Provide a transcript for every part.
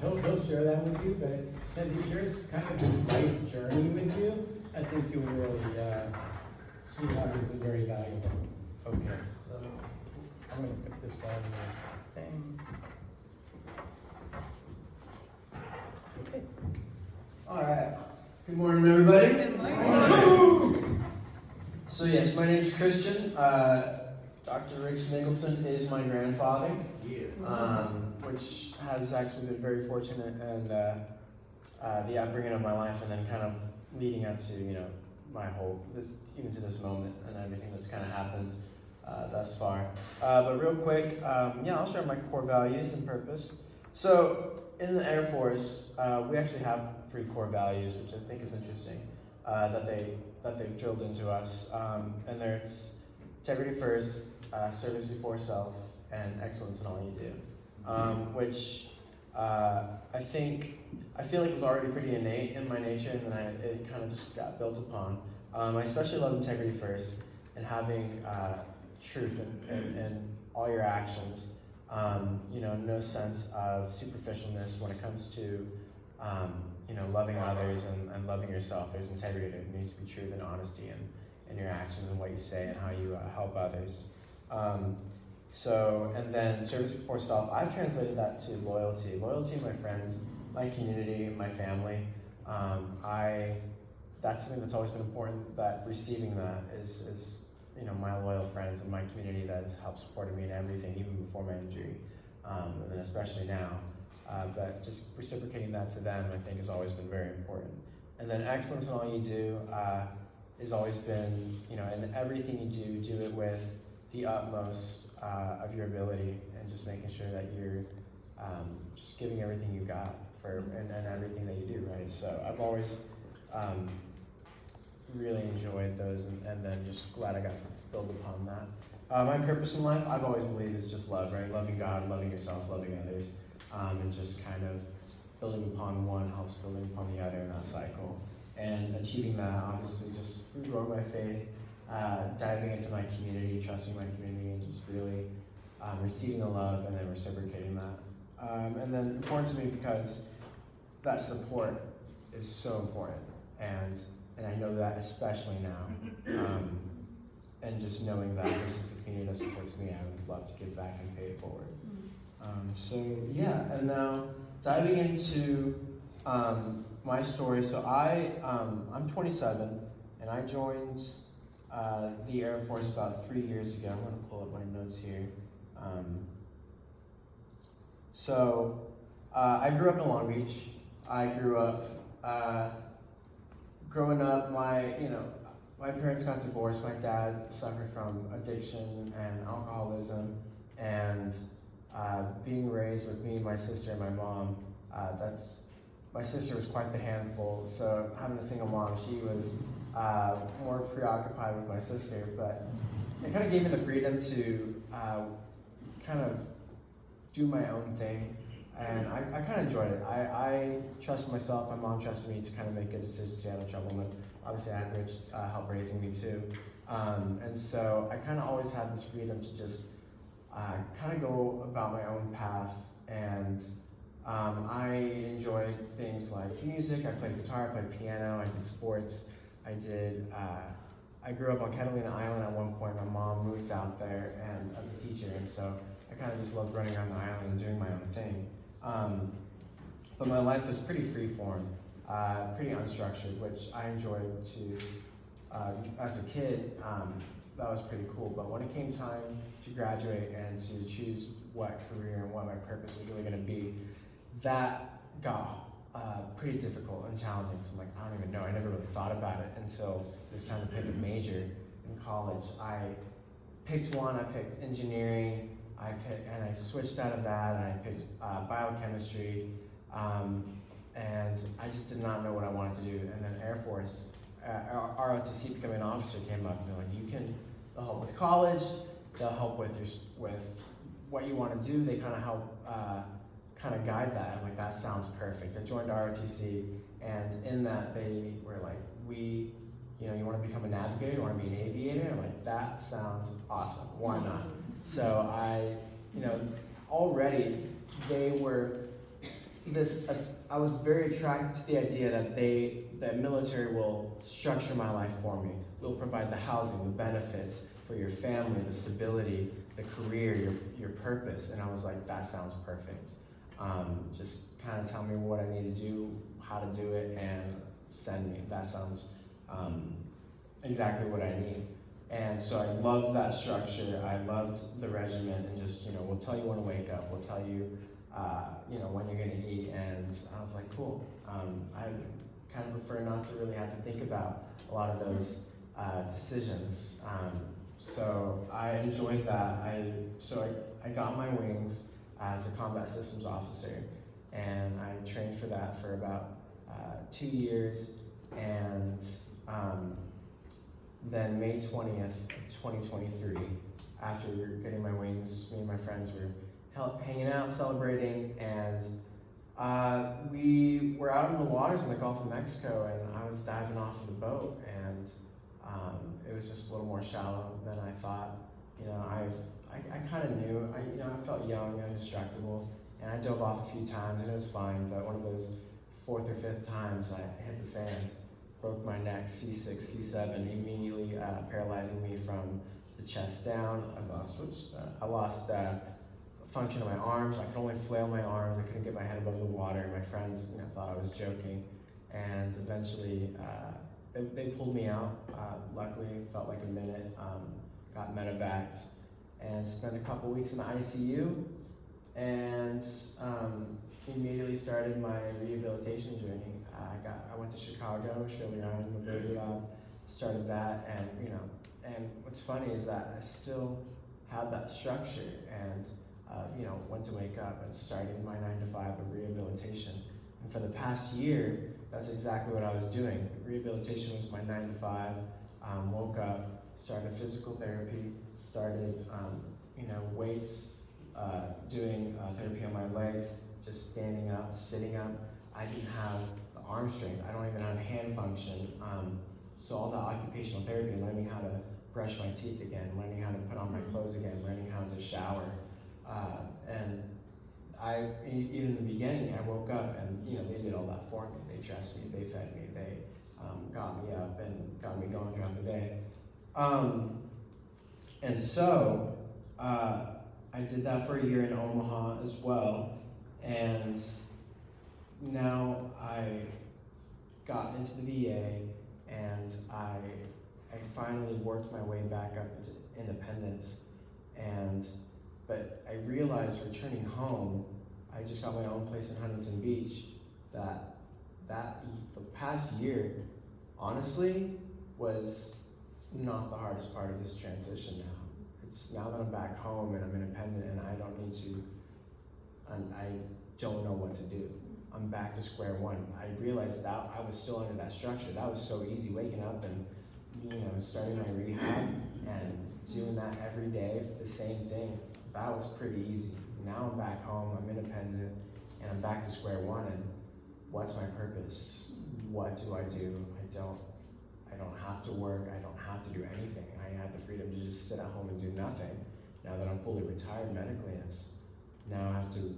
he'll share that with you, but as he shares kind of his life journey with you, I think you'll really see how this is very valuable. Okay. So I'm going to put this on your thing. Okay. All right. Good morning, everybody. Good morning. So yes, my name's Christian. Dr. Rich Nicholson is my grandfather, which has actually been very fortunate and the upbringing of my life, and then kind of leading up to my whole even to this moment and everything that's kind of happened thus far. But real quick, I'll share my core values and purpose. So in the Air Force, we actually have 3 core values, which I think is interesting that they've drilled into us, and it's integrity first, service before self, and excellence in all you do, which I feel like was already pretty innate in my nature, and then it kind of just got built upon. I especially love integrity first and having truth in all your actions. No sense of superficialness when it comes to loving others and loving yourself. There's integrity. There needs to be truth and honesty in your actions and what you say and how you help others. And then service before self, I've translated that to loyalty. Loyalty to my friends, my community, my family. That's something that's always been important, that receiving that is my loyal friends and my community that has helped supported me in everything, even before my injury, and then especially now. But just reciprocating that to them, I think, has always been very important. And then excellence in all you do has always been, in everything you do it with the utmost of your ability, and just making sure that you're just giving everything you got and everything that you do, right? So I've always really enjoyed those, and then just glad I got to build upon that. My purpose in life, I've always believed, is just love, right? Loving God, loving yourself, loving others, and just kind of building upon one helps building upon the other in that cycle. And achieving that, obviously, just through growing my faith, diving into my community, trusting my community, and just really receiving the love and then reciprocating that. And then important to me because that support is so important, and I know that especially now. And just knowing that this is the community that supports me, I would love to give back and pay it forward. And now diving into my story. So I'm 27, and I joined the Air Force about 3 years ago. I'm going to pull up my notes here. I grew up in Long Beach. I grew up, growing up, my parents got divorced. My dad suffered from addiction and alcoholism, and being raised with me, my sister, and my mom, my sister was quite the handful. So having a single mom, she was more preoccupied with my sister, but it kind of gave me the freedom to kind of do my own thing, and I kind of enjoyed it. I trusted myself. My mom trusted me to kind of make good decisions, stay out of trouble, and obviously I had Rich help raising me too. And so I kind of always had this freedom to just kind of go about my own path, and I enjoyed things like music. I played guitar, I played piano, I did sports. I grew up on Catalina Island at one point. My mom moved out there and as a teacher, and so I kind of just loved running around the island and doing my own thing. But my life was pretty freeform, pretty unstructured, which I enjoyed as a kid. That was pretty cool. But when it came time to graduate and to choose what career and what my purpose was really going to be, that got pretty difficult and challenging. So I'm like, I don't even know. I never really thought about it until this time to pick a major in college. I picked one. I picked engineering. And I switched out of that, and I picked biochemistry. And I just did not know what I wanted to do. And then Air Force, ROTC, becoming an officer, came up, and they're like, they'll help with college, they'll help with what you want to do. They kind of help guide that. I'm like, that sounds perfect. I joined ROTC, and in that they were like, you want to become a navigator, you want to be an aviator? I'm like, that sounds awesome. Why not? So already they were I was very attracted to the idea that the military will structure my life for me. Will provide the housing, the benefits for your family, the stability, the career, your purpose. And I was like, that sounds perfect. Just kind of tell me what I need to do, how to do it, and send me. That sounds exactly what I need. And so I loved that structure. I loved the regiment, and just, we'll tell you when to wake up. We'll tell you, when you're gonna eat. And I was like, cool. I kind of prefer not to really have to think about a lot of those decisions. So I enjoyed that. I got my wings as a combat systems officer, and I trained for that for about 2 years. And then May 20th, 2023, after getting my wings, me and my friends were hanging out, celebrating, and we were out in the waters in the Gulf of Mexico, and I was diving off of the boat, and it was just a little more shallow than I thought. I kind of knew, I felt young and indestructible, and I dove off a few times, and it was fine, but one of those fourth or fifth times I hit the sands, broke my neck, C6, C7, immediately paralyzing me from the chest down. I lost function of my arms. I could only flail my arms. I couldn't get my head above the water. My friends thought I was joking, and eventually they pulled me out. Luckily, it felt like a minute. Got medevaced and spent a couple weeks in the ICU, and immediately started my rehabilitation journey. I went to Chicago, showed me around the Mobility Lab, started that, and what's funny is that I still had that structure, and went to wake up and started my 9 to 5 of rehabilitation. And for the past year, that's exactly what I was doing. Rehabilitation was my 9 to 5. Woke up, started physical therapy, started weights, doing therapy on my legs, just standing up, sitting up. I didn't have the arm strength. I don't even have hand function. So all the occupational therapy, learning how to brush my teeth again, learning how to put on my clothes again, learning how to shower. And even in the beginning, I woke up and, they did all that for me. They dressed me, they fed me, they got me up and got me going throughout the day. And so I did that for a year in Omaha as well. And now I got into the VA, and I finally worked my way back up into independence. But I realized returning home, I just got my own place in Huntington Beach, that the past year, honestly, was not the hardest part of this transition now. It's now that I'm back home and I'm independent and I don't need to, and I don't know what to do. I'm back to square one. I realized that I was still under that structure. That was so easy, waking up and starting my rehab and doing that every day, the same thing. That was pretty easy. Now I'm back home, I'm independent, and I'm back to square one. And what's my purpose? What do? I don't have to work. I don't have to do anything. I have the freedom to just sit at home and do nothing. Now that I'm fully retired medically, now I have to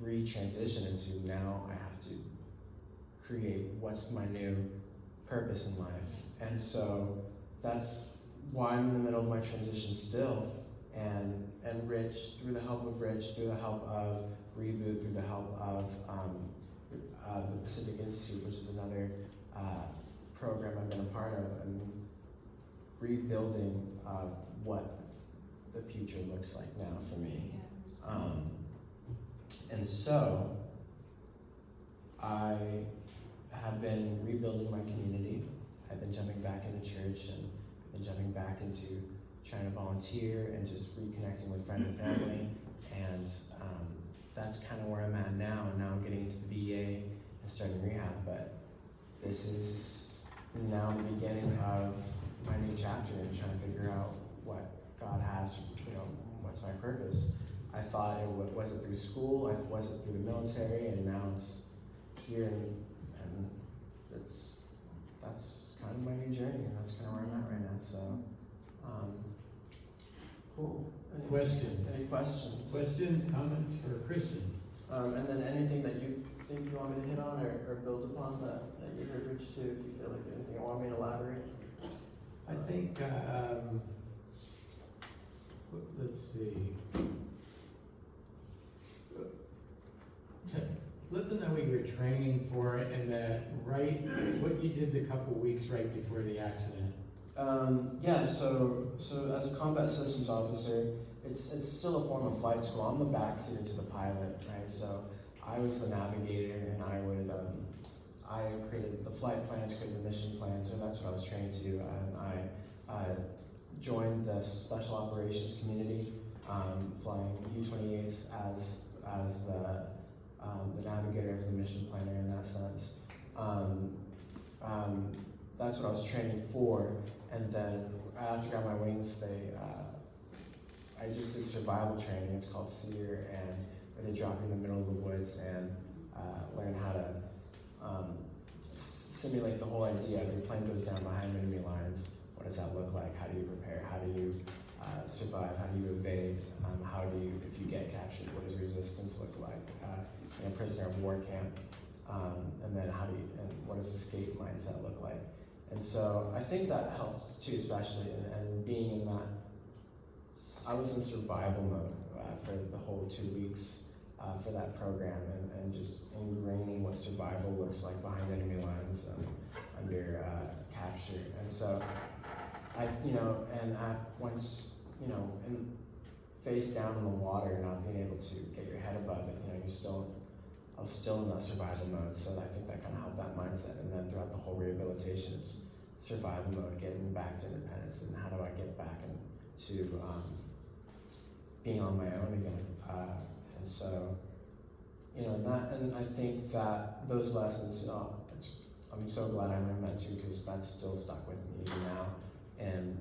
re-transition into, now I have to create what's my new purpose in life. And so that's why I'm in the middle of my transition still. And Rich, through the help of Rich, through the help of Reboot, through the help of the Pacific Institute, which is another program I've been a part of, and rebuilding what the future looks like now for me. And so I have been rebuilding my community. I've been jumping back into church and been jumping back into trying to volunteer and just reconnecting with friends and family. And that's kind of where I'm at now. And now I'm getting into the VA and starting rehab. But this is now the beginning of my new chapter and trying to figure out what God has, what's my purpose. I thought was it through school, was it through the military, and now it's here, and that's kind of my new journey, and that's kind of where I'm at right now. So, cool. Questions? Any questions? Questions, comments for Christian? And then anything that you think you want me to hit on or build upon that you heard Rich too, if you feel like anything you want me to elaborate. I think, let's see. Let them know what you were training for and what you did the couple weeks right before the accident. Yeah, so as a combat systems officer, it's still a form of flight school. I'm the backseater to the pilot, right? So I was the navigator, and I created the flight plans, created the mission plans, and that's what I was trained to do. And I joined the special operations community, flying U-28s as the navigator, as the mission planner in that sense. That's what I was training for, and then after I got my wings, I just did survival training. It's called SEER, and where they drop you in the middle of the woods and learn how to simulate the whole idea. If your plane goes down behind enemy lines, what does that look like? How do you prepare? How do you survive? How do you evade? How do you, if you get captured, what does resistance look like in a prisoner of war camp? And then and what does escape mindset look like? And so I think that helped too, especially, and being in that, I was in survival mode for the whole 2 weeks for that program, and just ingraining what survival looks like behind enemy lines under capture. And so once, and face down in the water, not being able to get your head above it, I was still in that survival mode, so I think that kind of helped that mindset. And then throughout the whole rehabilitation, it's survival mode, getting back to independence, and how do I get back into being on my own again. And so, and I think that those lessons, I'm so glad I learned that too, because that's still stuck with me even now, and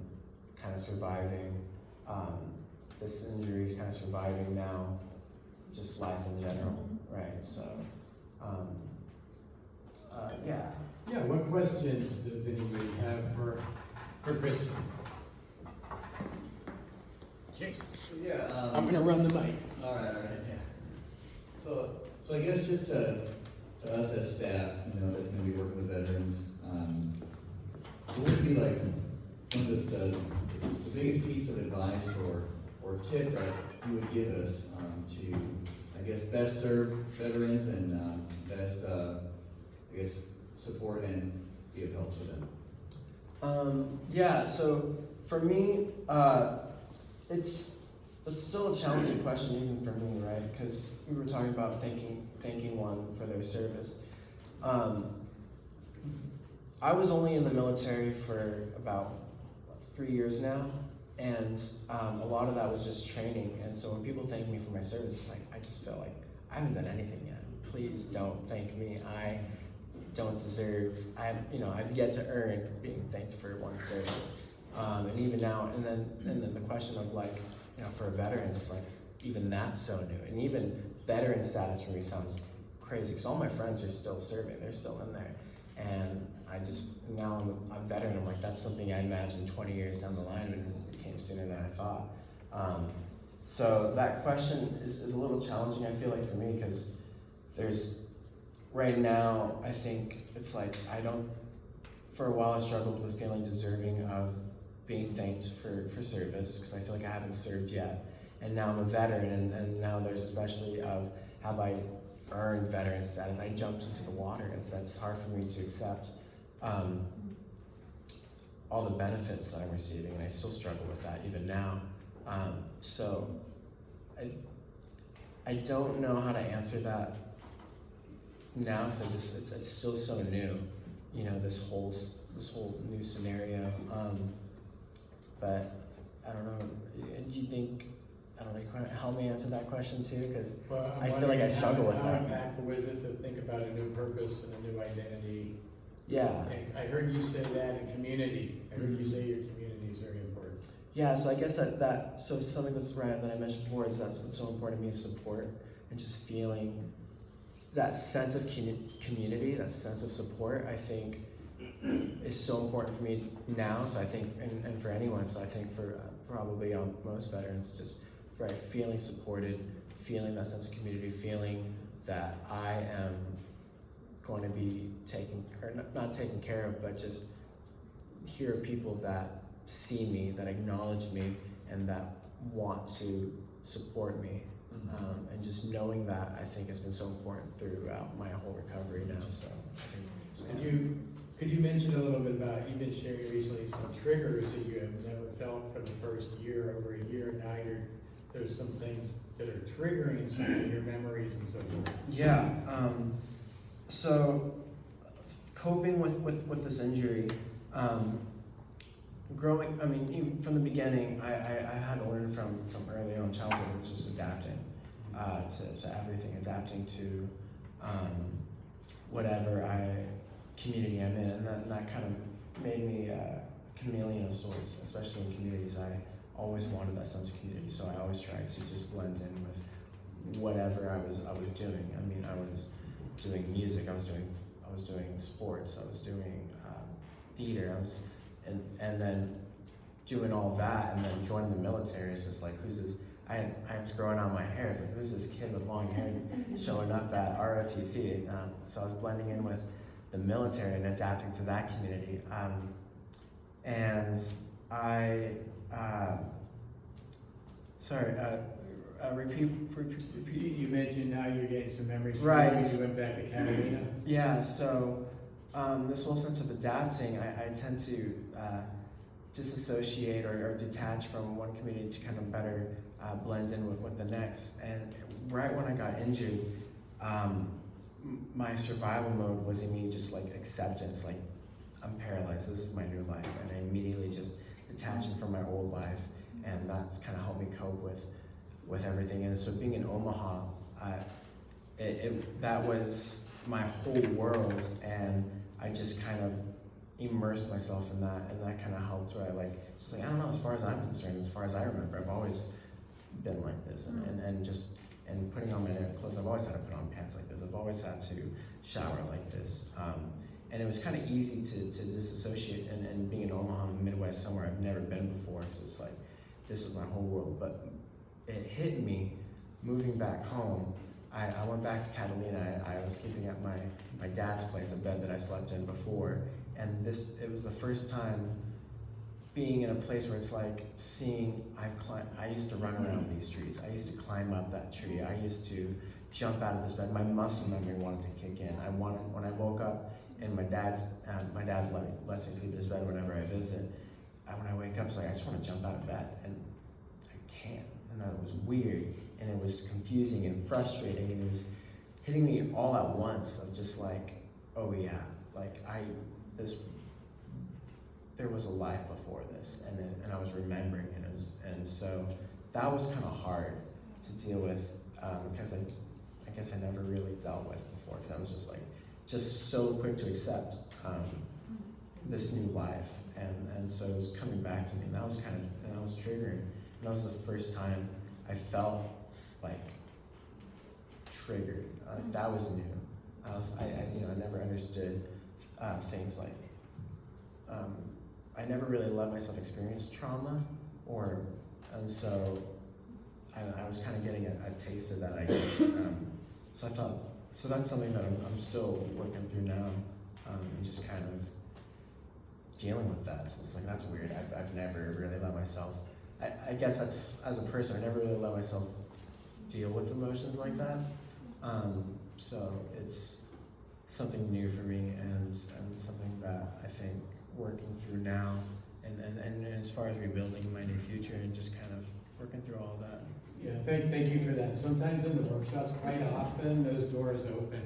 kind of surviving this injury, kind of surviving now, just life in general, right? So, yeah. Yeah, what questions does anybody have for Christian? Jason. Yeah. I'm gonna run the mic. All right. Yeah. So I guess just to us as staff, that's going to be working with veterans, what would be like one of the biggest piece of advice or tip that you would give us to, I guess, best serve veterans and best, support and be of help to them? Yeah. So for me, it's still a challenging question even for me, right? Because we were talking about thanking one for their service. I was only in the military for about 3 years now, and a lot of that was just training. And so when people thank me for my service, it's like I just feel like I haven't done anything yet. Please don't thank me. I don't deserve. I've yet to earn being thanked for one's service. And even now, and then the question of for veterans, it's like even that's so new. And even veteran status for me sounds crazy because all my friends are still serving; they're still in there. And now I'm a veteran. I'm like, that's something I imagined 20 years down the line, and it came sooner than I thought. So that question is a little challenging, I feel like, for me, because right now, I think it's like for a while I struggled with feeling deserving of being thanked for service, because I feel like I haven't served yet. And now I'm a veteran, and now there's especially of have I earned veteran status. I jumped into the water, and that's hard for me to accept all the benefits that I'm receiving, and I still struggle with that even now. So I don't know how to answer that now, because it's still so new, this whole new scenario. But I don't know. Do you think? I don't know. You can help me answer that question too, because I feel like I struggle with that. How impactful is it to think about a new purpose and a new identity? Yeah. And I heard you say that in community. I heard you say your community is very important. Yeah. So I guess so something that I mentioned before is that's what's so important to me is support, and just feeling that sense of community, that sense of support. I think is so important for me now. So I think, and for anyone. So I think for probably most veterans, just feeling supported, feeling that sense of community, feeling that I am going to be taken, or not taken care of, but just here are people that see me, that acknowledge me, and that want to support me. And just knowing that, I think, has been so important throughout my whole recovery now. So I think, Could you mention a little bit about, you've been sharing recently some triggers that you have never felt for the first year, over a year, and now there's some things that are triggering some of your memories and so forth. Yeah. So coping with this injury, growing, I mean, even from the beginning, I had to learn from early on childhood, which is adapting to everything, adapting to whatever community I'm in, and that kind of made me a chameleon of sorts, especially in communities. I always wanted that sense of community, so I always tried to just blend in with whatever I was doing. I mean, I was doing music, I was doing sports, I was doing theater, and then doing all that, and then joining the military is just like, who's this? I was growing out my hair. It's like, who's this kid with long hair showing up at ROTC? So I was blending in with the military and adapting to that community. And I, repeat. You mentioned now you're getting some memories from Right. when you went back to Catalina. Yeah, so this whole sense of adapting, I tend to disassociate or detach from one community to kind of better blend in with the next. And right when I got injured, my survival mode was immediately just like acceptance, like I'm paralyzed, this is my new life, and I immediately just detaching from my old life, and that's kind of helped me cope with everything. And so being in Omaha, that was my whole world, and I just kind of immersed myself in that, and that kind of helped. Where I just like, I don't know, as far as I'm concerned, as far as I remember, I've always been like this, and putting on my clothes, I've always had to put on pants like this. I've always had to shower like this, and it was kind of easy to disassociate. And being in Omaha, in the Midwest, somewhere I've never been before, because it's like this is my whole world. But it hit me moving back home. I went back to Catalina. I was sleeping at my dad's place, a bed that I slept in before, and it was the first time being in a place where it's like seeing, I used to run around these streets. I used to climb up that tree. I used to jump out of this bed. My muscle memory wanted to kick in. When I woke up, and my dad lets me sleep in his bed whenever I visit. When I wake up, it's like, I just want to jump out of bed, and I can't. And that was weird, and it was confusing and frustrating, and it was hitting me all at once of just like, oh yeah, like there was a life before this, and I was remembering it, and so that was kind of hard to deal with, because I guess I never really dealt with before, because I was just so quick to accept this new life, and so it was coming back to me, and that was triggering, and that was the first time I felt like triggered. That was new. I never understood things like. I never really let myself experience trauma, and so I was kind of getting a taste of that, I guess. So that's something that I'm still working through now, and just kind of dealing with that. So it's like, that's weird. I've never really let myself. I guess that's, as a person, I never really let myself deal with emotions like that. So it's something new for me, and something that I think working through now, and as far as rebuilding my new future, and just kind of working through all that. Yeah, thank you for that. Sometimes in the workshops, quite often, those doors open